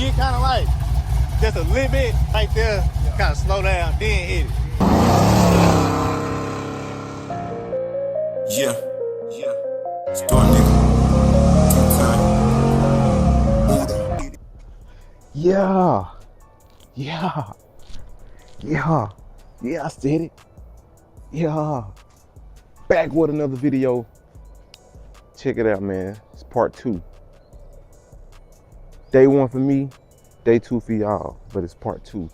get kind of like just a little bit right there, kind of slow down, then hit it. Yeah. Store nigga. C10. Yeah, I said it. Yeah, back with another video. Check it out, man. It's part 2. Day 1 for me, day 2 for y'all, but it's part 2.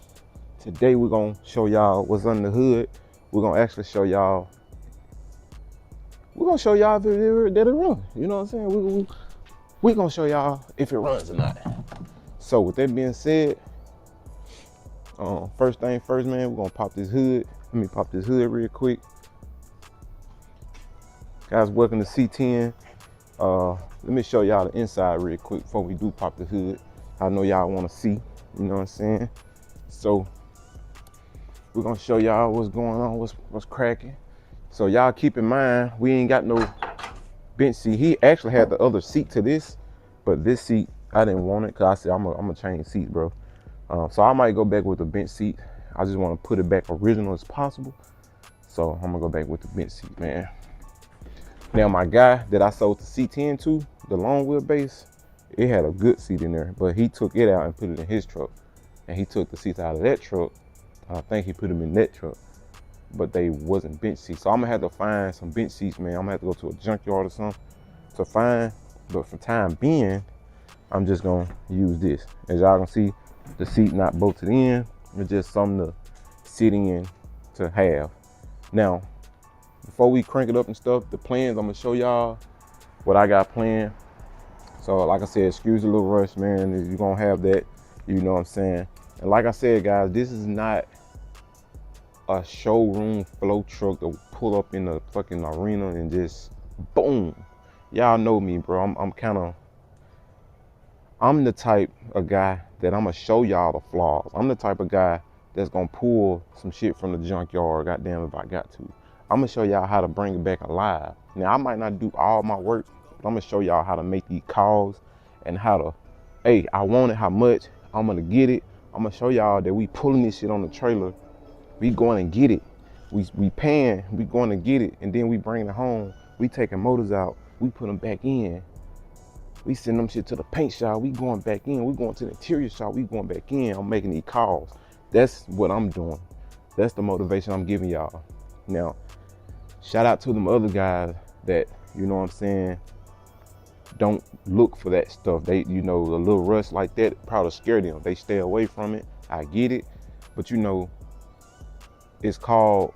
Today we're gonna show y'all what's under the hood. We're gonna actually show y'all. We're gonna show y'all if it run. You know what I'm saying? We're gonna show y'all if it runs or not. So with that being said, first thing first, man, we're gonna pop this hood. Let me pop this hood real quick. Guys, welcome to C10. Let me show y'all the inside real quick before we do pop the hood. I know y'all wanna see, you know what I'm saying? So we're gonna show y'all what's going on, what's cracking. So y'all keep in mind, we ain't got no bench seat. He actually had the other seat to this, but this seat, I didn't want it because I said I'm gonna change seats, bro. So I might go back with the bench seat. I just want to put it back original as possible. So I'm gonna go back with the bench seat, man. Now my guy that I sold the C10 to, the long wheelbase, it had a good seat in there, but he took it out and put it in his truck. And he took the seats out of that truck. I think he put them in that truck, but they wasn't bench seats. So I'm gonna have to find some bench seats, man. I'm gonna have to go to a junkyard or something to find, but for time being, I'm just gonna use this. As y'all can see, the seat not bolted in. It's just something to sit in to have. Now, before we crank it up and stuff, the plans, I'm gonna show y'all what I got planned. So like I said, excuse the little rush, man. You're gonna have that, you know what I'm saying? And like I said, guys, this is not a showroom flow truck to pull up in the fucking arena and just boom. Y'all know me, bro. I'm the type of guy that I'm gonna show y'all the flaws. I'm the type of guy that's gonna pull some shit from the junkyard, goddamn, if I got to. I'm gonna show y'all how to bring it back alive. Now, I might not do all my work, but I'm gonna show y'all how to make these calls and how to, hey, I want it, how much, I'm gonna get it. I'm gonna show y'all that we pulling this shit on the trailer. We going and get it. We paying, we going to get it, and then we bring it home. We taking motors out, we put them back in. We send them shit to the paint shop, we going back in. We going to the interior shop, we going back in. I'm making these calls. That's what I'm doing. That's the motivation I'm giving y'all. Now, shout out to them other guys that, you know what I'm saying, don't look for that stuff. They, you know, a little rush like that probably scare them. They stay away from it. I get it. But you know, it's called,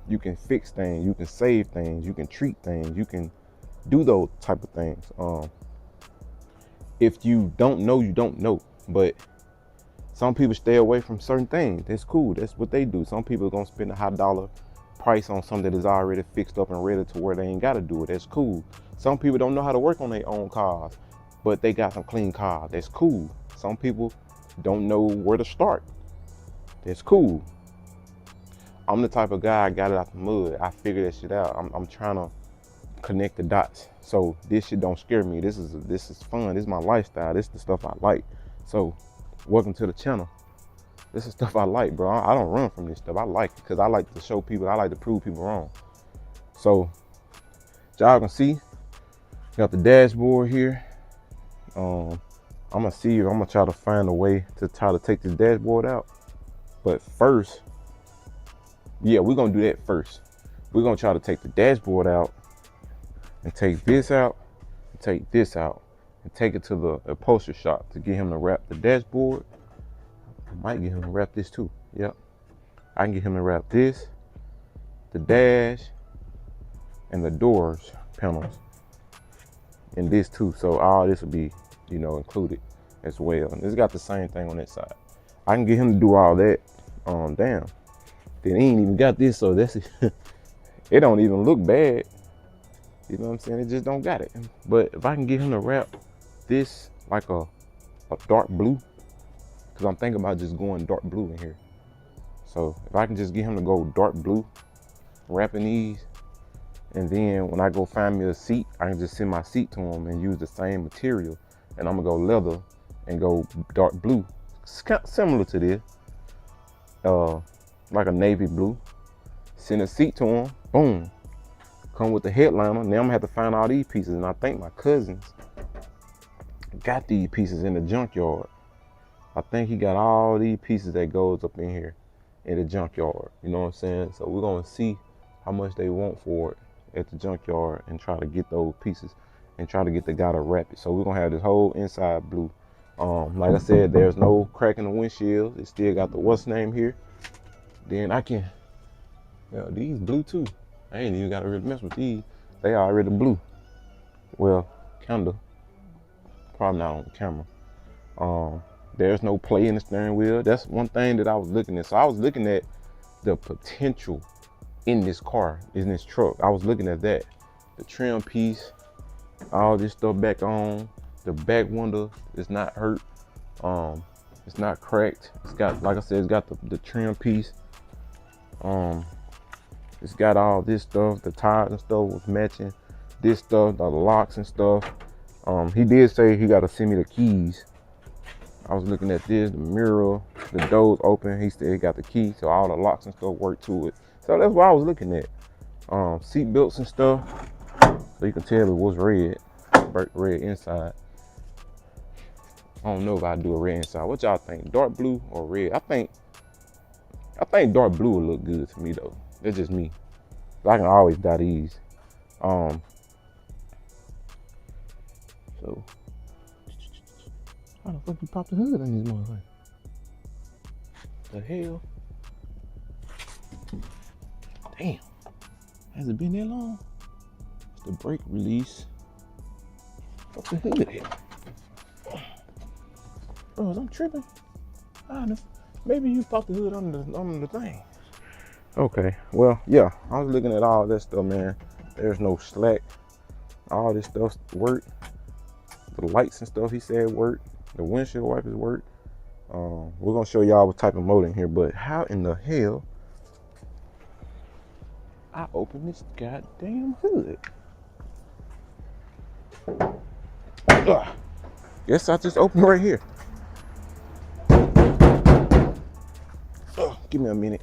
you can fix things, you can save things, you can treat things, you can do those type of things. If you don't know, you don't know. But some people stay away from certain things. That's cool. That's what they do. Some people are gonna spend a high dollar price on something that is already fixed up and ready to where they ain't gotta do it. That's cool. Some people don't know how to work on their own cars, but they got some clean cars. That's cool. Some people don't know where to start. That's cool. I'm the type of guy, I got it out the mud. I figured that shit out. I'm trying to connect the dots. So this shit don't scare me. This is fun. This is my lifestyle. This is the stuff I like. So welcome to the channel. This is stuff I like, bro. I don't run from this stuff. I like it because I like to show people, I like to prove people wrong. So y'all can see, got the dashboard here. I'm gonna see if I'm gonna try to find a way to try to take this dashboard out. But first, yeah, we're gonna do that first. We're gonna try to take the dashboard out and take this out, and take this out, and take it to the upholstery shop to get him to wrap the dashboard. I might get him to wrap this too. Yep. I can get him to wrap this, the dash, and the doors panels, and this too. So all this will be, you know, included as well. And it's got the same thing on that side. I can get him to do all that. Damn. Then he ain't even got this, so that's it. It don't even look bad. You know what I'm saying? It just don't got it. But if I can get him to wrap this like a dark blue, because I'm thinking about just going dark blue in here. So if I can just get him to go dark blue, wrapping these, and then when I go find me a seat, I can just send my seat to him and use the same material. And I'm gonna go leather and go dark blue. It's kind of similar to this, like a navy blue. Send a seat to him, boom. Come with the headliner. Now I'm gonna have to find all these pieces, and I think my cousins got these pieces in the junkyard. I think he got all these pieces that goes up in here in the junkyard. You know what I'm saying? So we're gonna see how much they want for it at the junkyard and try to get those pieces and try to get the guy to wrap it. So we're gonna have this whole inside blue. Like I said, there's no crack in the windshield. It still got the what's name here. Then I can, these blue too. I ain't even gotta really mess with these. They already blue. Well, kinda. Probably not on the camera. There's no play in the steering wheel. That's one thing that I was looking at. So I was looking at the potential in this car, in this truck. I was looking at that. The trim piece, all this stuff back on. The back window is not hurt. It's not cracked. It's got, like I said, it's got the trim piece. It's got all this stuff. The tires and stuff was matching. This stuff, the locks and stuff. He did say he got to send me the keys. I was looking at this, the mirror, the doors open. He said he got the key, so all the locks and stuff work to it. So that's what I was looking at. Seat belts and stuff. So you can tell it was red, red inside. I don't know if I do a red inside. What y'all think? Dark blue or red? I think dark blue would look good to me though. That's just me. I can always dye these. So how the fuck you pop the hood on these motherfuckers? The hell? Damn. Has it been that long? It's the brake release. Fuck the hood here. Bro, I'm tripping. Maybe you popped the hood on the thing. Okay, well, yeah, I was looking at all that stuff, man. There's no slack. All this stuff worked. The lights and stuff, he said, worked. The windshield wipers work. We're gonna show y'all what type of motor in here, but how in the hell I open this goddamn hood? Guess I just opened right here. Give me a minute.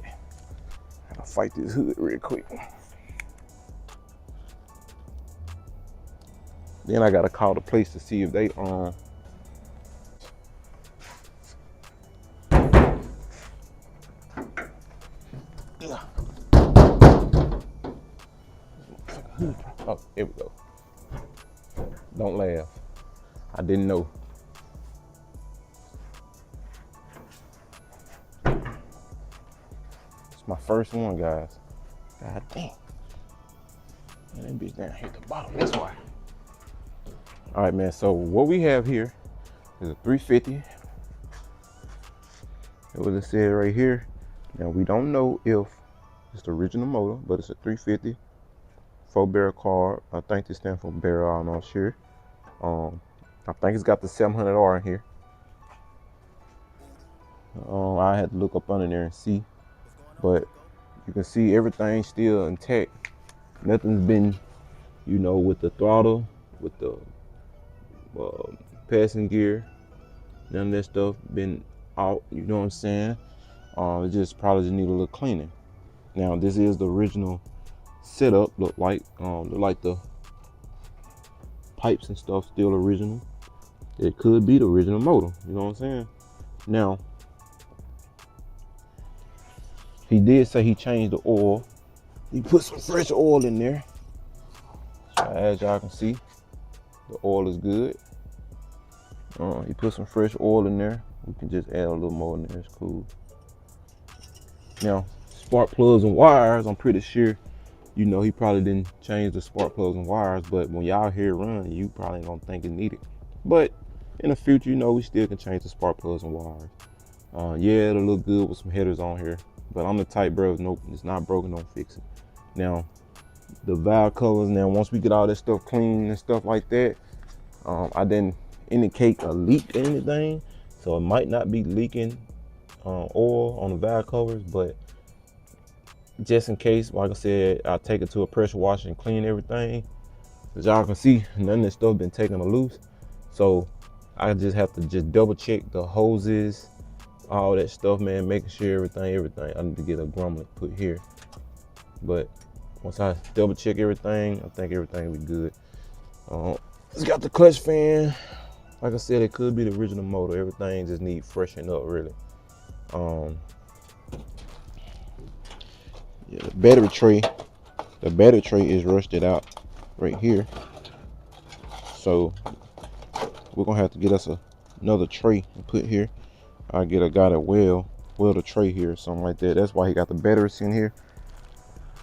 I'll fight this hood real quick. Then I gotta call the place to see if they Oh, here we go. Don't laugh. I didn't know. It's my first one, guys. God damn. Man, that bitch down here at the bottom. That's why. All right, man. So what we have here is a 350. That's what it said right here. Now we don't know if it's the original motor, but it's a 350. 4-barrel carb. I think this stands for barrel. I'm not sure. I think it's got the 700R in here. I had to look up under there and see, but you can see everything's still intact. Nothing's been, with the throttle, with the passing gear. None of that stuff been out. You know what I'm saying? It just probably just need a little cleaning. Now this is the original setup. Look like the pipes and stuff still original. It could be the original motor. You know what I'm saying? Now he did say he changed the oil. He put some fresh oil in there. So as y'all can see, the oil is good. He put some fresh oil in there. We can just add a little more in there. It's cool. Now, spark plugs and wires, I'm pretty sure, he probably didn't change the spark plugs and wires, but when y'all hear it run, you probably ain't gonna think it needed. But in the future, we still can change the spark plugs and wires. Yeah, it'll look good with some headers on here, but I'm the type, bro, nope, it's not broken, don't fix it. Now, the valve covers, now once we get all that stuff clean and stuff like that, I didn't indicate a leak or anything, so it might not be leaking oil on the valve covers, but just in case, like I said, I'll take it to a pressure washer and clean everything. As y'all can see, none of this stuff been taken loose, so I just have to just double check the hoses, all that stuff, man, making sure everything. I need to get a grommet put here. But once I double check everything, I think everything will be good. It's got the clutch fan. Like I said, it could be the original motor. Everything just need freshening up, really. Yeah, the battery tray is rusted out right here. So we're gonna have to get us another tray and put here. I get a guy that weld a tray here or something like that. That's why he got the batteries in here.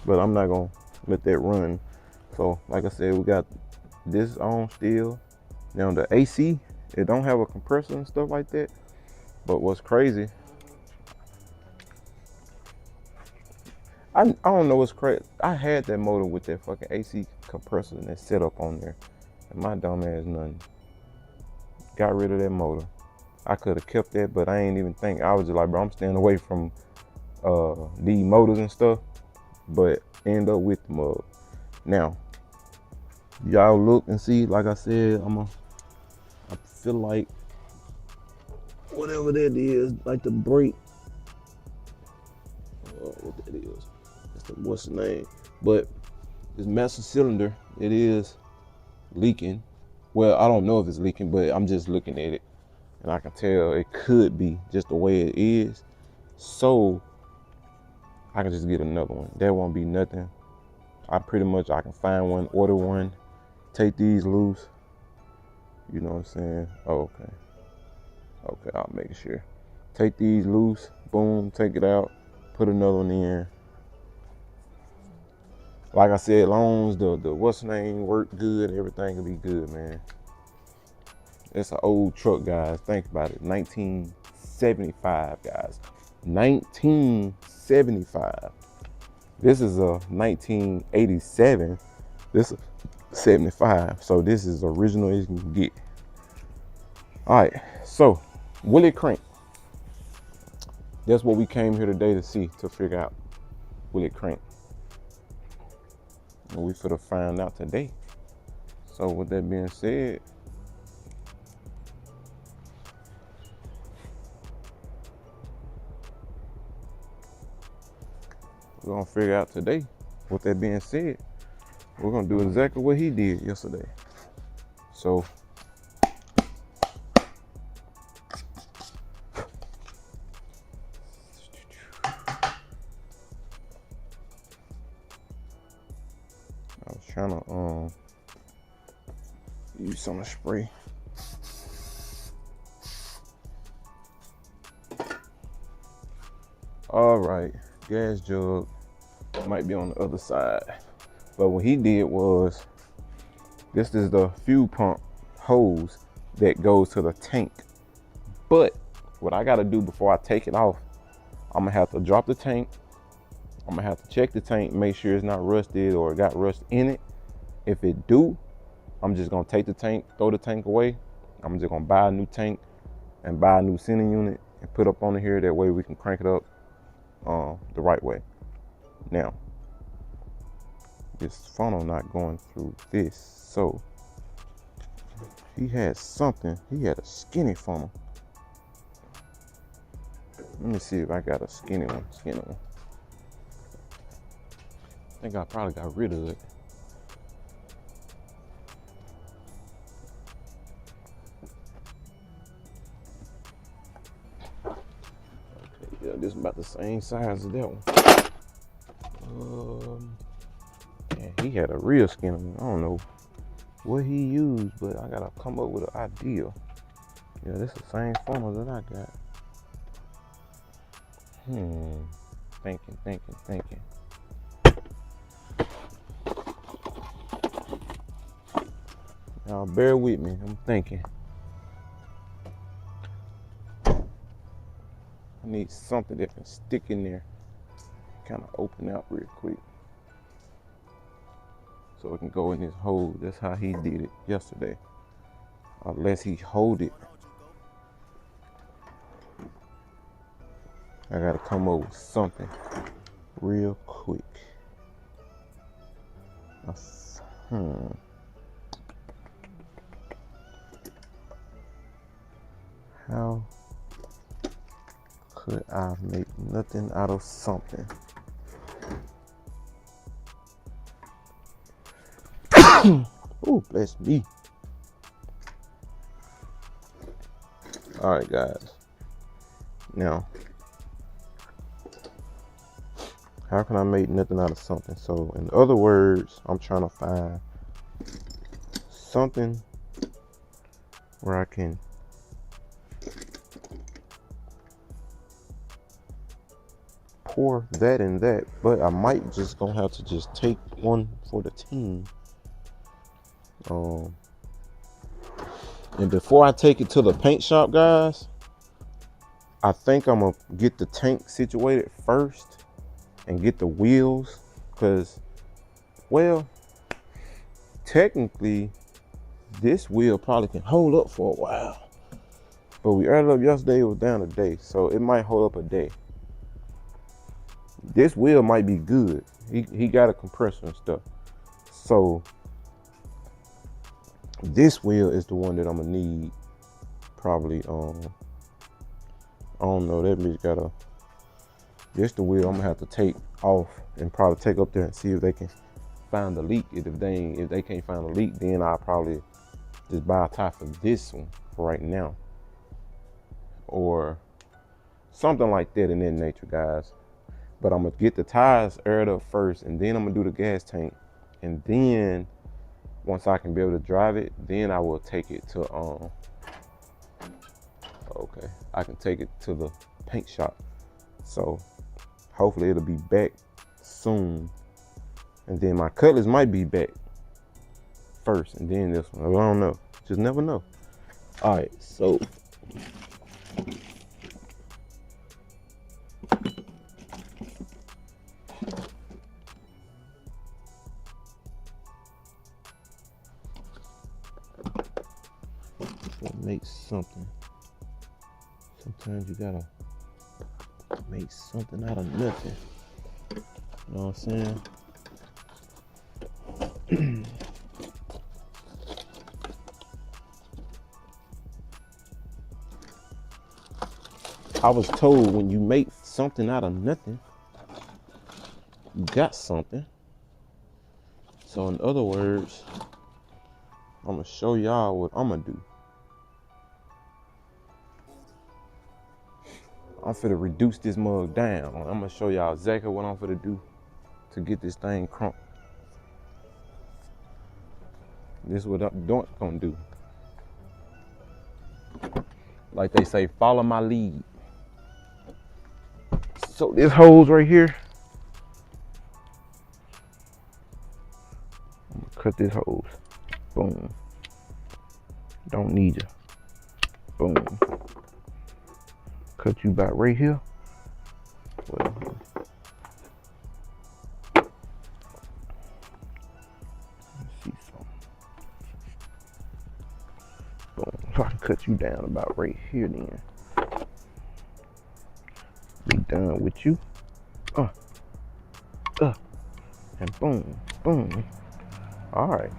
But I'm not gonna let that run. So like I said, we got this on still. Now the AC, it don't have a compressor and stuff like that. But what's crazy, I don't know what's crazy. I had that motor with that fucking AC compressor and that setup on there. And my dumb ass nothing. Got rid of that motor. I could have kept that, but I ain't even think. I was just like, bro, I'm staying away from these motors and stuff. But end up with the mug. Now, y'all look and see, like I said, I feel like whatever that is, like the brake. What that is. What's the name? But this master cylinder, it is leaking. Well, I don't know if it's leaking, but I'm just looking at it and I can tell it could be just the way it is. So I can just get another one. There won't be nothing. I can find one, order one, take these loose. You know what I'm saying? Oh, okay. Okay, I'll make sure. Take these loose, boom, take it out, put another one in. Like I said, as long as the what's name work good, everything will be good, man. It's an old truck, guys. Think about it. 1975, guys. 1975. This is a 1987. This is 75. So this is original as you can get. All right. So will it crank? That's what we came here today to see, to figure out. Will it crank? And we finna find out today. So with that being said, we're gonna figure out today. With that being said, we're gonna do exactly what he did yesterday. So I was trying to use some spray. All right, gas jug might be on the other side. But what he did was, this is the fuel pump hose that goes to the tank. But what I gotta do before I take it off, I'm gonna have to drop the tank. I'm gonna have to check the tank, make sure it's not rusted or it got rust in it. If it do, I'm just gonna take the tank, throw the tank away. I'm just gonna buy a new tank and buy a new sending unit and put up on here. That way we can crank it up the right way. Now, this funnel not going through this, so he had something. He had a skinny funnel. Let me see if I got a skinny one. I think I probably got rid of it. Okay, yeah, this is about the same size as that one. Yeah, he had a real skinny one. I don't know what he used, but I gotta come up with an idea. Yeah, this is the same funnel that I got. Thinking. Now bear with me, I'm thinking. I need something that can stick in there, kind of open out real quick, so it can go in this hole. That's how he did it yesterday. Unless he hold it, I gotta come up with something real quick. How could I make nothing out of something? Oh, bless me. All right, guys. Now, how can I make nothing out of something? So, in other words, I'm trying to find something where I can pour that and that, but I might just gonna have to just take one for the team. And before I take it to the paint shop, guys, I think I'm gonna get the tank situated first and get the wheels, because, well, technically this wheel probably can hold up for a while, but we added up yesterday, it was down a day, so it might hold up a day. This wheel might be good. He got a compressor and stuff, so this wheel is the one that I'm gonna need. Probably I don't know, that bitch got a, this the wheel I'm gonna have to take off and probably take up there and see if they can find the leak. If they can't find the leak, then I'll probably just buy a tie for this one for right now, or something like that in that nature, guys. But I'm gonna get the tires aired up first, and then I'm gonna do the gas tank, and then once I can be able to drive it, then I will take it to okay, I can take it to the paint shop. So hopefully it'll be back soon, and then my Cutlass might be back first, and then this one. I don't know, just never know. All right, so what makes something? Sometimes you gotta make something out of nothing. You know what I'm saying? I was told when you make something out of nothing, you got something. So in other words, I'm gonna show y'all what I'm gonna do. I'm finna reduce this mug down. I'm gonna show y'all exactly what I'm finna do to get this thing crunk. This is what I'm gonna do. Like they say, follow my lead. So this hose right here, I'm gonna cut this hose. Boom. Don't need you. Boom. Cut you back right here. Well, let's see something. Boom. So I can cut you down about right here then. Be done with you. And boom, boom. All right.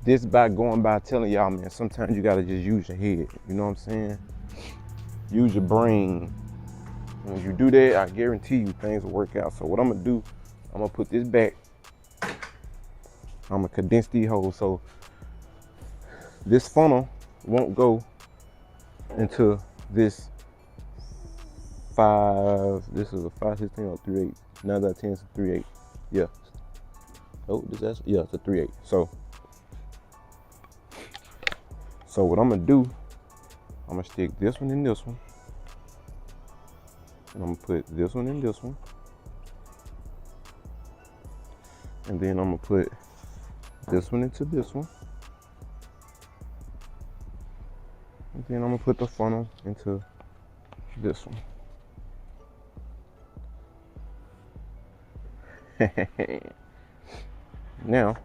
This by going by telling y'all, man, sometimes you gotta just use your head. You know what I'm saying? Use your brain. When you do that, I guarantee you things will work out. So what I'm gonna do, I'm gonna put this back. I'm gonna condense these holes so this funnel won't go into this this is a 5/16 or 3/8. 9 out of 10 is a 3/8. Yeah. Oh, yeah, it's a 3/8. So what I'm gonna do, I'm gonna stick this one in this one, and I'm gonna put this one in this one, and then I'm gonna put this one into this one, and then I'm gonna put the funnel into this one. Now,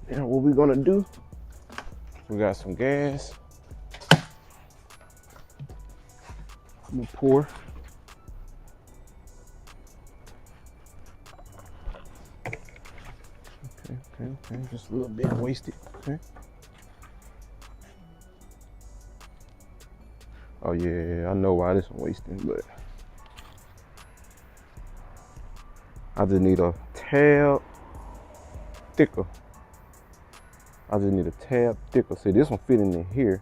what we're gonna do, we got some gas. I'm gonna pour Okay. Just a little bit wasted. Okay. Oh yeah, I know why this one wasting, but I just need a tab thicker. See, this one fitting in here.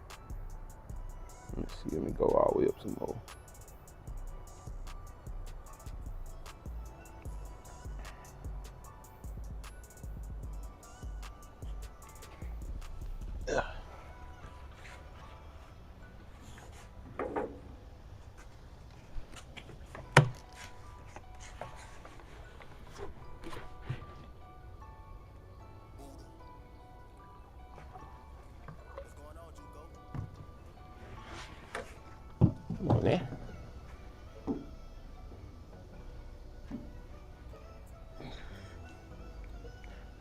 Let me see, let me go all the way up some more. Come on there.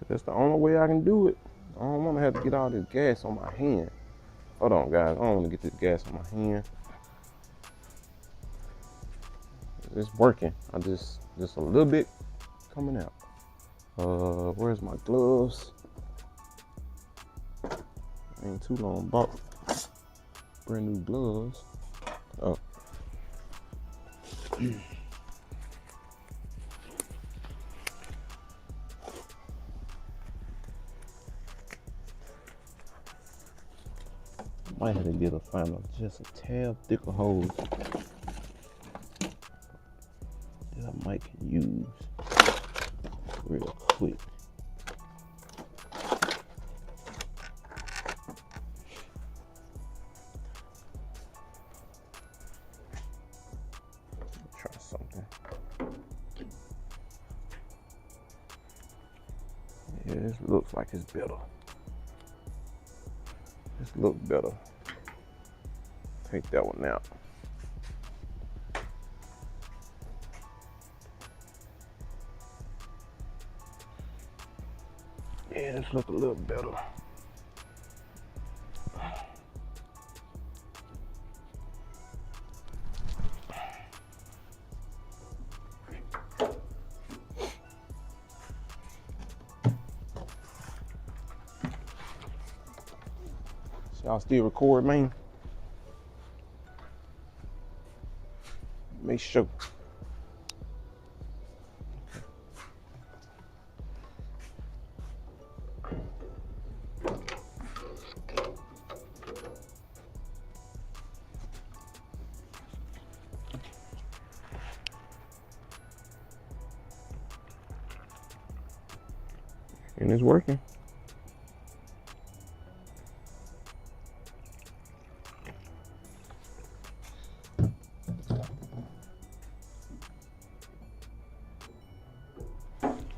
That's the only way I can do it. I don't want to have to get all this gas on my hand. Hold on, guys. I don't want to get this gas on my hand. It's working. I just a little bit coming out. Where's my gloves? Ain't too long. Bought brand new gloves. Oh. Might have to get just a tab thicker hose that I might can use real quick. Try something. Yeah, this looks like it's better. This looks better. Take that one out. Yeah, this looks a little better. Y'all still record, man? Make sure. And it's working.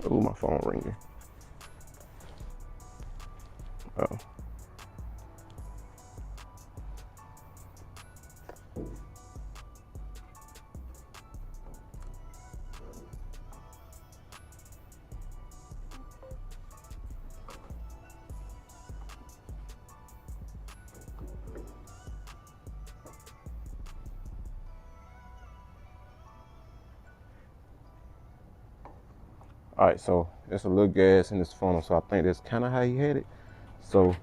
Oh, my phone ringing. Oh. All right, so there's a little gas in this funnel, so I think that's kind of how he had it. So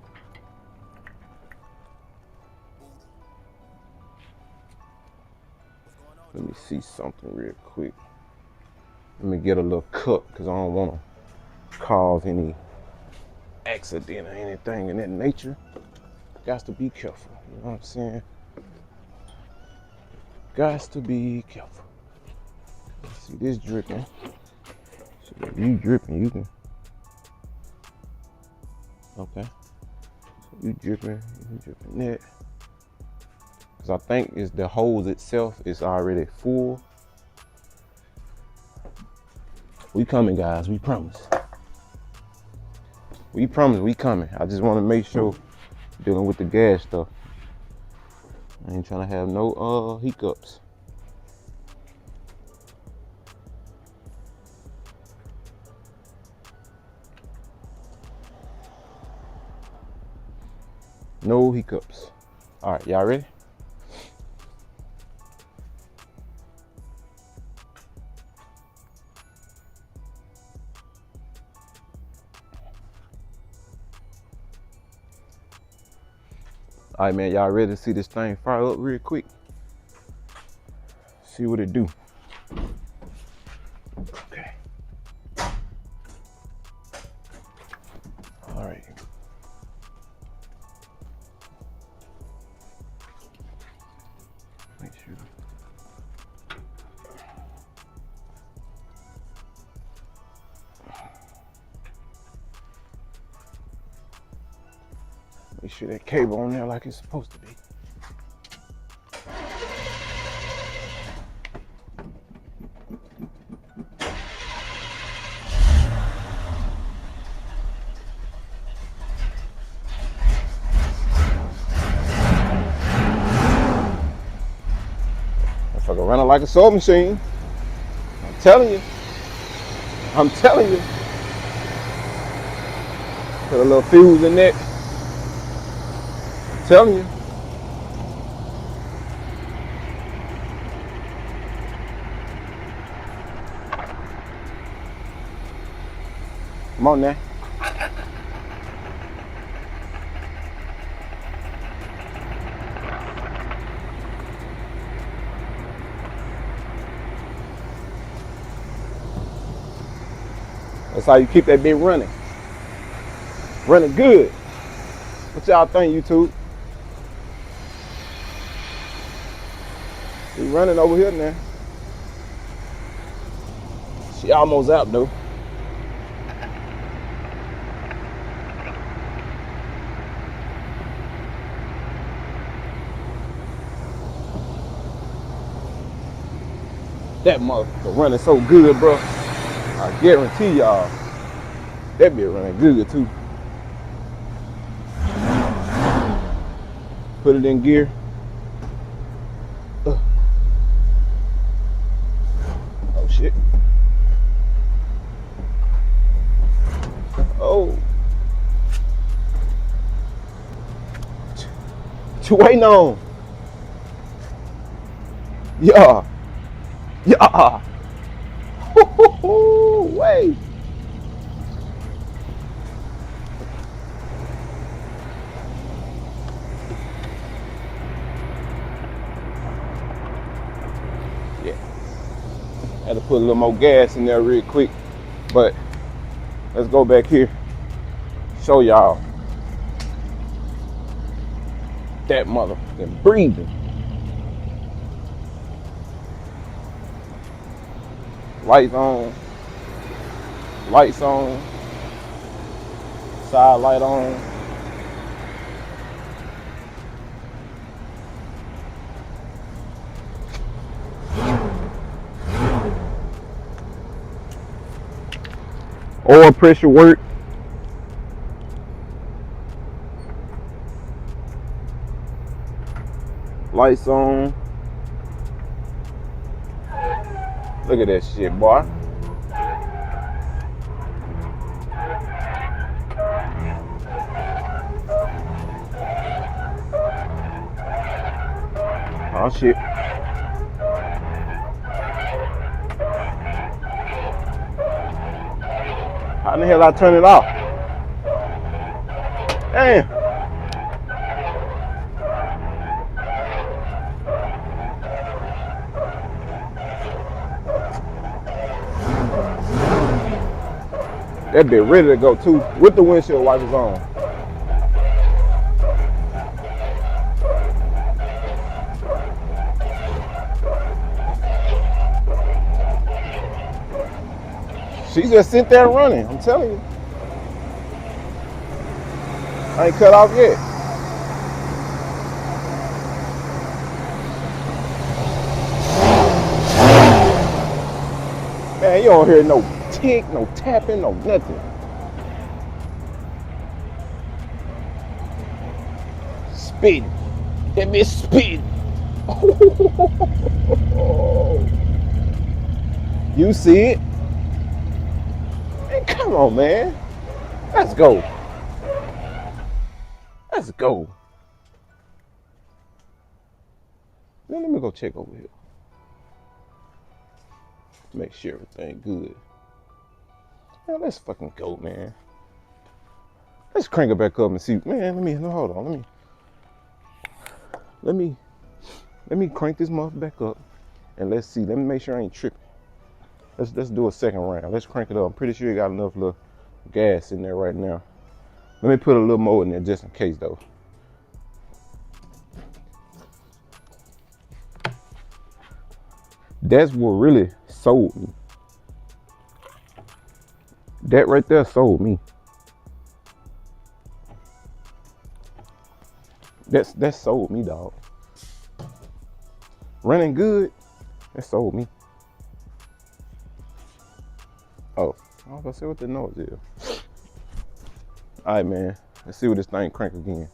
let me see something real quick. Let me get a little cup because I don't want to cause any accident or anything in that nature. Got to be careful, you know what I'm saying? Got to be careful. See this dripping. So if you dripping, you can. Okay. So you dripping that. Because I think it's the hose itself is already full. We coming, guys. We promise. We promise we coming. I just want to make sure dealing with the gas stuff. I ain't trying to have no hiccups. No hiccups. All right, y'all ready? All right, man, y'all ready to see this thing fire up real quick? See what it do. Okay. All right. Make sure. Make sure that cable on there like it's supposed to be. Motherfucker running like a sewing machine. I'm telling you. I'm telling you. Put a little fuse in it. I'm telling you. Come on now. That's how you keep that bit running. Running good. What y'all think, YouTube? We running over here now. She almost out though. That motherfucker running so good, bro. I guarantee y'all, that bit running good too. Put it in gear. Oh shit. Oh. What you waiting on? Yeah. Yeah. Wait. Yeah. Had to put a little more gas in there real quick. But let's go back here. Show y'all that motherfucking breathing. Lights on. Lights on. Side light on. Oil pressure work. Lights on. Look at that shit, boy. Oh shit. How in the hell I turn it off? Damn. That bit ready to go too, with the windshield wipers on. She just sit there running, I'm telling you. I ain't cut off yet. Man, you don't hear no tick, no tapping, no nothing. Speed. That bitch speed. You see it? Man, come on, man. Let's go. Let's go. Now let me go check over here. Make sure everything good. Now let's fucking go, man. Let's crank it back up and see. Man, hold on. Let me crank this mother back up and let's see. Let me make sure I ain't tripping. Let's do a second round. Let's crank it up. I'm pretty sure you got enough little gas in there right now. Let me put a little more in there just in case though. That's what really sold me. That right there sold me. That sold me, dog. Running good, that sold me. Oh, I was gonna say what the noise is. All right, man. Let's see what this thing crank again.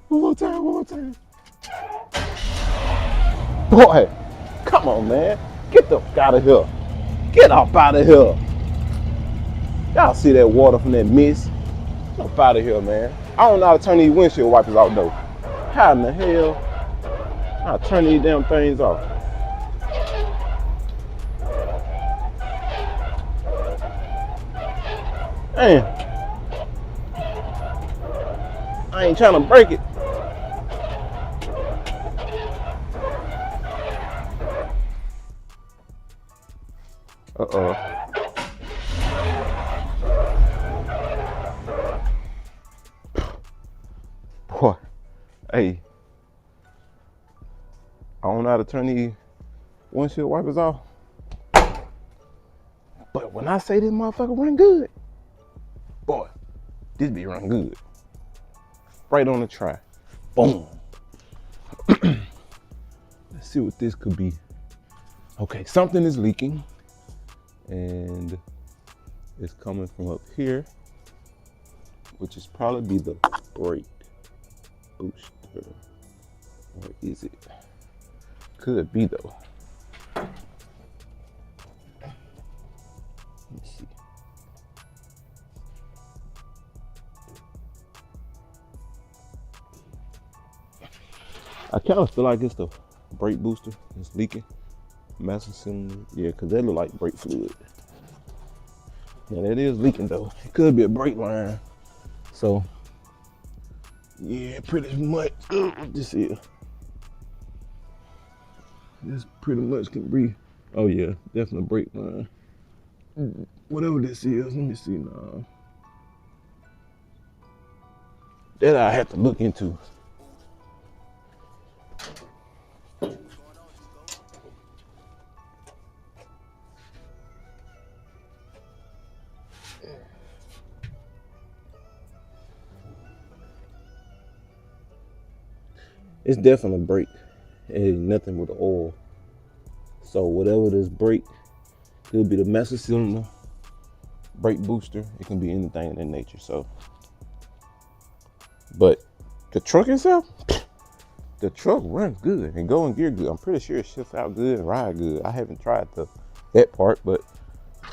One more time. Boy, come on, man. Get the fuck out of here. Get up out of here. Y'all see that water from that mist? Get up out of here, man. I don't know how to turn these windshield wipers off, though. How in the hell? I'll turn these damn things off. Damn. I ain't trying to break it. Uh-oh. Boy, hey. I don't know how to turn these windshield wipers off. But when I say this motherfucker run good, boy, this be run good. Right on the track. Boom. Let's see what this could be. Okay, something is leaking. And it's coming from up here, which is probably the brake booster. Or is it? Could be though. Let me see. I kind of feel like it's the brake booster. It's leaking. Master cylinder. Yeah, because that look like brake fluid. Yeah, that is leaking though. It could be a brake line. So, yeah, pretty much. This here. This pretty much can be. Oh yeah, definitely a brake line. Whatever this is, let me see now. That I have to look into. It's definitely a brake. It ain't nothing with the oil. So whatever this brake, could be the master cylinder, brake booster. It can be anything in that nature. So, but the truck itself, the truck runs good and go in gear good. I'm pretty sure it shifts out good and ride good. I haven't tried that part, but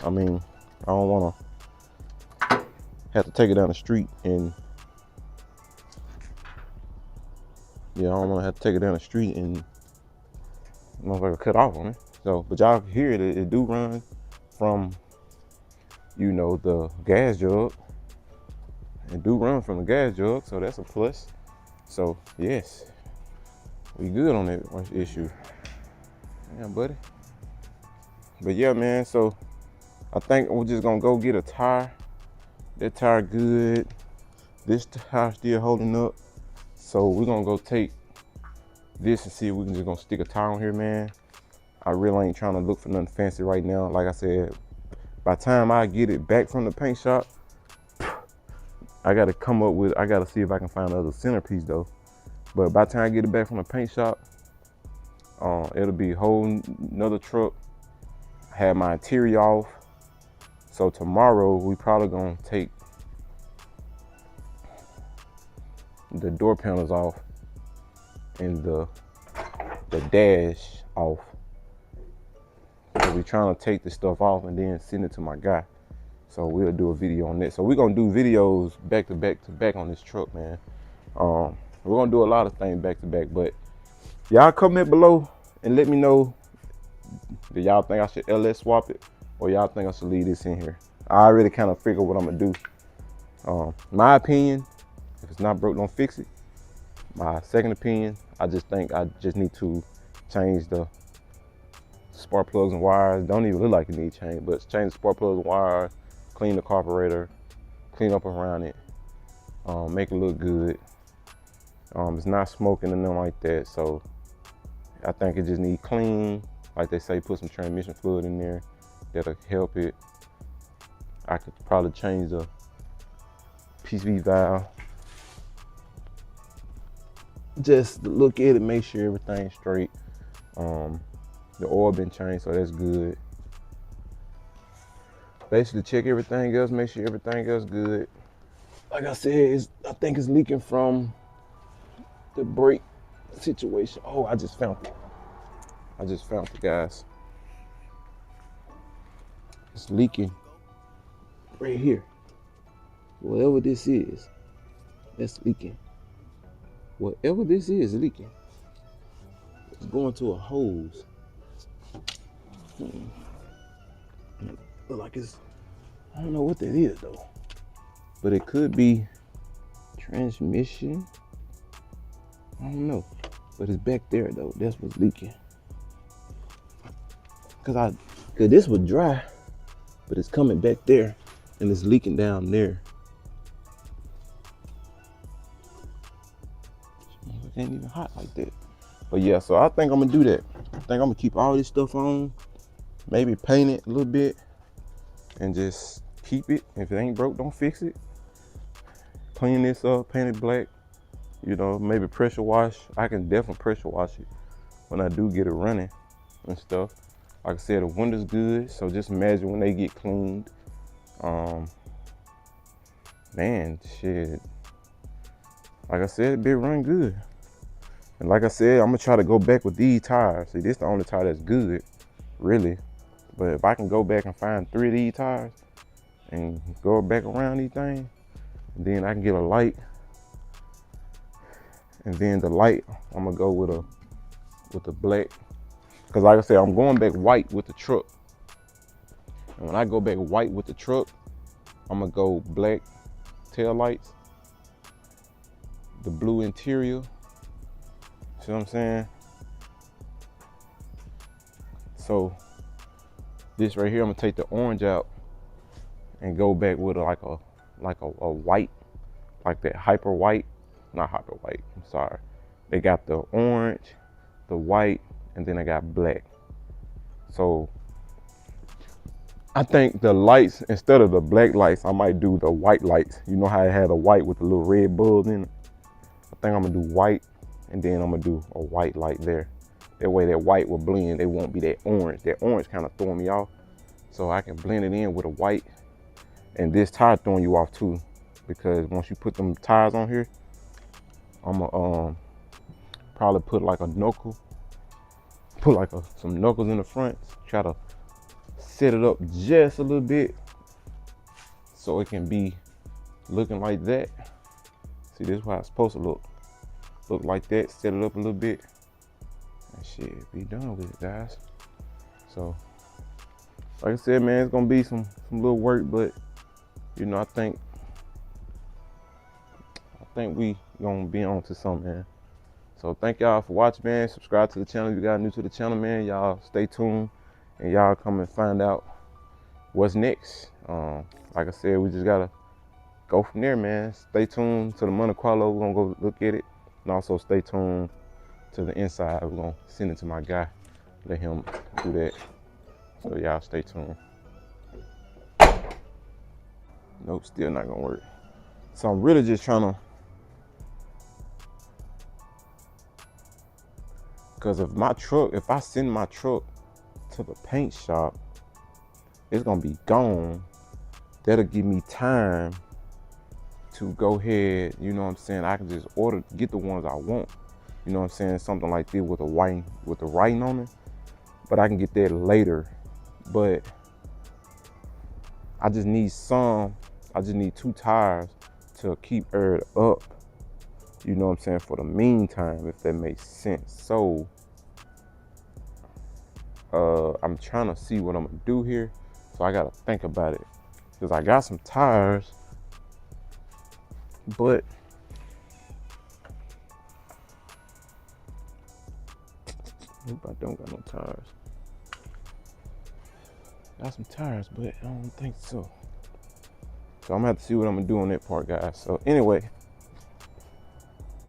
I mean, I don't want to have to take it down the street and I don't want to have to take it down the street and motherfucker cut off on it. So, but y'all can hear it. It do run from, the gas jug. It do run from the gas jug, so that's a plus. So, yes, we good on that issue. Yeah, buddy. But yeah, man, so I think we're just gonna go get a tire. That tire good. This tire still holding up. So we're gonna go take this and see if we can just gonna stick a tire on here, man. I really ain't trying to look for nothing fancy right now. Like I said, by the time I get it back from the paint shop, I gotta see if I can find another centerpiece though. But by the time I get it back from the paint shop, it'll be a whole nother truck. I have my interior off. So tomorrow we probably gonna take the door panels off and the dash off. So we trying to take the stuff off and then send it to my guy. So we'll do a video on that. So we're gonna do videos back to back on this truck, man. We're gonna do a lot of things back to back, but Y'all comment below and let me know, do y'all think I should LS swap it or y'all think I should leave this in here? I already kind of figure what I'm gonna do. My opinion, if it's not broke, don't fix it. My second opinion, I just think I just need to change the spark plugs and wires. Don't even look like it need change, but change the spark plugs and wires, clean the carburetor, clean up around it, make it look good. It's not smoking and nothing like that, so I think it just need clean. Like they say, put some transmission fluid in there. That'll help it. I could probably change the PCV valve. Just look at it, make sure everything's straight. The oil been changed, so that's good. Basically check everything else, make sure everything else good. Like I said, I think it's leaking from the brake situation. Oh, I just found it. Guys. It's leaking right here. Whatever this is, that's leaking. Whatever this is leaking. It's going to a hose. Look like it's, I don't know what that is though. But it could be transmission. I don't know. But it's back there though. That's what's leaking. Cause this was dry, but it's coming back there and it's leaking down there. It ain't even hot like that. But yeah, so I think I'm gonna do that. I think I'm gonna keep all this stuff on, maybe paint it a little bit, and just keep it. If it ain't broke, don't fix it. Clean this up, paint it black. You know, maybe pressure wash. I can definitely pressure wash it when I do get it running and stuff. Like I said, the windows good, so just imagine when they get cleaned. Man, shit. Like I said, it been run good. And like I said, I'm gonna try to go back with these tires. See, this the only tire that's good, really. But if I can go back and find 3 of these tires and go back around these things, then I can get a light. And then the light, I'm gonna go with a black. Cause like I said, I'm going back white with the truck. And when I go back white with the truck, I'm gonna go black tail lights, the blue interior. See what I'm saying? So this right here, I'm gonna take the orange out and go back with like a white, like that hyper white, not hyper white, I'm sorry. They got the orange, the white, and then I got black. So I think the lights, instead of the black lights, I might do the white lights. You know how it had a white with the little red bulb in it? I think I'm gonna do white, and then I'm gonna do a white light there. That way that white will blend, it won't be that orange. That orange kind of throwing me off. So I can blend it in with a white. And this tire throwing you off too, because once you put them tires on here, I'm gonna probably put like a knuckle, put like some knuckles in the front, try to set it up just a little bit so it can be looking like that. See, this is how it's supposed to look like that. Set it up a little bit and shit, be done with it, guys. So like I said, man, it's gonna be some little work, but you know, I think we gonna be on to something, man. So thank y'all for watching, man. Subscribe to the channel if you got new to the channel, man. Y'all stay tuned and y'all come and find out what's next. Like I said, we just gotta go from there, man. Stay tuned to the Monte Carlo. We're gonna go look at it, and also stay tuned to the inside. We're gonna send it to my guy, let him do that. So y'all stay tuned. Nope, still not gonna work. So I'm really just trying to, because if I send my truck to the paint shop, it's gonna be gone. That'll give me time to go ahead, you know what I'm saying? I can just get the ones I want. You know what I'm saying? Something like this with the writing on it. But I can get that later. But I just need 2 tires to keep aired up You know what I'm saying? For the meantime, if that makes sense. So I'm trying to see what I'm gonna do here. So I gotta think about it. Because I got some tires, but I don't got no tires. Got some tires, but I don't think so. So I'm gonna have to see what I'm gonna do on that part, guys. So anyway,